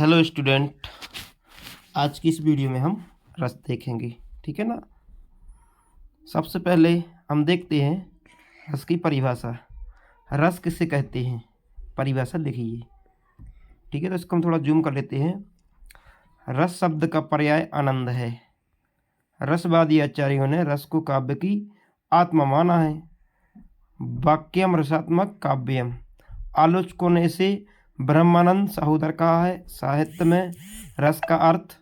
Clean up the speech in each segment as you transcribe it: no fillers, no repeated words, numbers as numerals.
Hello student, आज की इस वीडियो में हम रस देखेंगे। ठीक है ना। सबसे पहले हम देखते हैं रस की परिभाषा। रस किसे कहते हैं, परिभाषा लिखिए। ठीक है, तो इसको हम थोड़ा जूम कर लेते हैं। रस शब्द का पर्याय आनंद है। रसवादी आचार्यों ने रस को काव्य की आत्मा माना है। वाक्यम रसात्मक काव्यम। आलोचकों ने इसे ब्रह्मानंद सहोदर कहा है। साहित्य में रस का अर्थ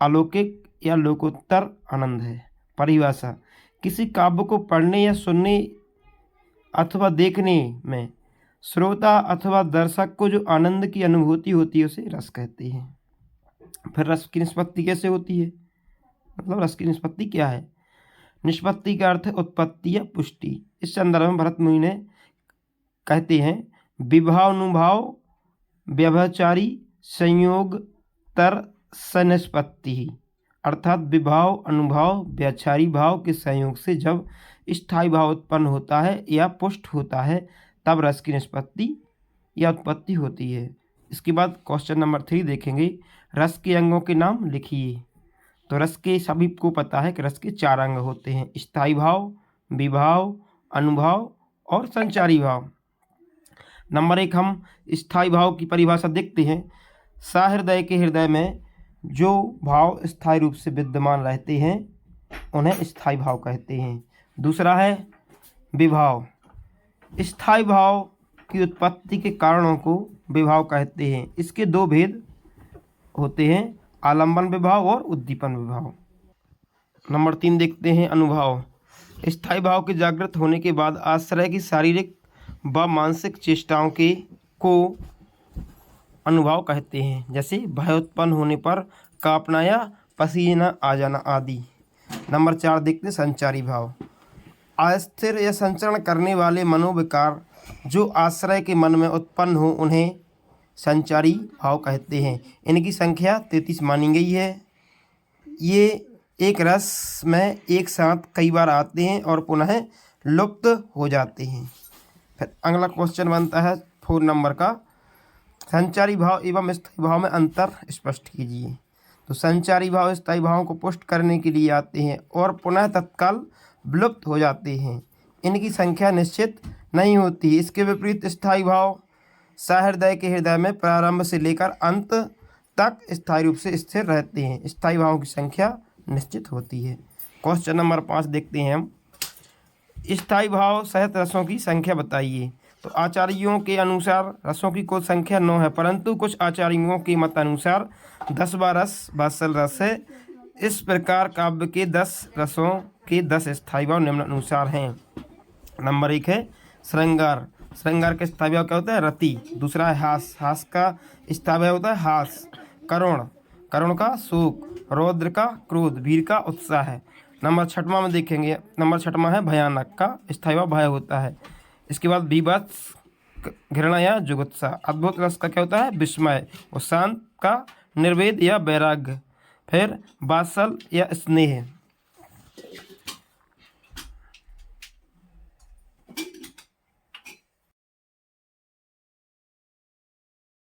अलौकिक या लोकोत्तर आनंद है। परिभाषा: किसी काव्य को पढ़ने या सुनने अथवा देखने में श्रोता अथवा दर्शक को जो आनंद की अनुभूति होती है उसे रस कहते हैं। फिर रस की निष्पत्ति कैसे होती है, मतलब रस की निष्पत्ति क्या है। निष्पत्ति का अर्थ है उत्पत्ति या पुष्टि। इस संदर्भ में भरत मुनि ने कहते हैं विभावानुभाव व्यभिचारी संयोग तर सनिष्पत्ति, अर्थात विभाव अनुभाव व्यभिचारी भाव के संयोग से जब स्थायी भाव उत्पन्न होता है या पुष्ट होता है तब रस की निष्पत्ति या उत्पत्ति होती है। इसके बाद क्वेश्चन नंबर 3 देखेंगे। रस के अंगों के नाम लिखिए। तो रस के सभी को पता है कि रस के 4 अंग होते हैं: स्थायी भाव, विभाव, अनुभाव और संचारी भाव। नंबर 1 हम स्थायी भाव की परिभाषा देखते हैं। सहृदय के हृदय में जो भाव स्थायी रूप से विद्यमान रहते हैं उन्हें स्थायी भाव कहते हैं। दूसरा है विभाव। स्थायी भाव की उत्पत्ति के कारणों को विभाव कहते हैं। इसके 2 भेद होते हैं, आलंबन विभाव और उद्दीपन विभाव। नंबर 3 देखते हैं अनुभाव। स्थायी भाव के जागृत होने के बाद आश्रय की शारीरिक व मानसिक चेष्टाओं को अनुभाव कहते हैं, जैसे भय उत्पन्न होने पर कांपना या पसीना आ जाना आदि। नंबर 4 देखते हैं संचारी भाव। अस्थिर या संचरण करने वाले मनोविकार जो आश्रय के मन में उत्पन्न हो उन्हें संचारी भाव कहते हैं। इनकी संख्या 33 मानी गई है। ये एक रस में एक साथ कई बार आते हैं और पुनः लुप्त हो जाते हैं। फिर अगला क्वेश्चन बनता है 4 नंबर का, संचारी भाव एवं स्थायी भाव में अंतर स्पष्ट कीजिए। तो संचारी भाव स्थायी भावों को पुष्ट करने के लिए आते हैं और पुनः तत्काल विलुप्त हो जाते हैं। इनकी संख्या निश्चित नहीं होती। इसके विपरीत स्थायी भाव सहृदय के हृदय में प्रारंभ से लेकर अंत तक स्थायी रूप से स्थिर रहते हैं। स्थायी भावों की संख्या निश्चित होती है। क्वेश्चन नंबर 5 देखते हैं हम। स्थायी भाव सहित रसों की संख्या बताइए। तो आचार्यों के अनुसार रसों की कुल संख्या 9 है, परंतु कुछ आचार्यों के मत अनुसार 10वां रस वात्सल रस है। इस प्रकार काव्य के 10 रसों के 10 स्थायी भाव निम्नानुसार हैं। नंबर 1 है श्रृंगार। श्रृंगार का स्थायी भाव क्या होता है, रति। दूसरा है हास। हास का स्थायी भाव होता है हास। करुण, करुण का शोक। रौद्र का क्रोध। वीर का उत्साह है। नंबर 6वां में देखेंगे, नंबर 6वां है भयानक का स्थायी भाव भय होता है। इसके बाद बीभत्स घृणा या जुगुप्सा। अद्भुत रस का क्या होता है, विस्मय। और शांत का निर्वेद या वैराग्य। फिर वात्सल या स्नेह।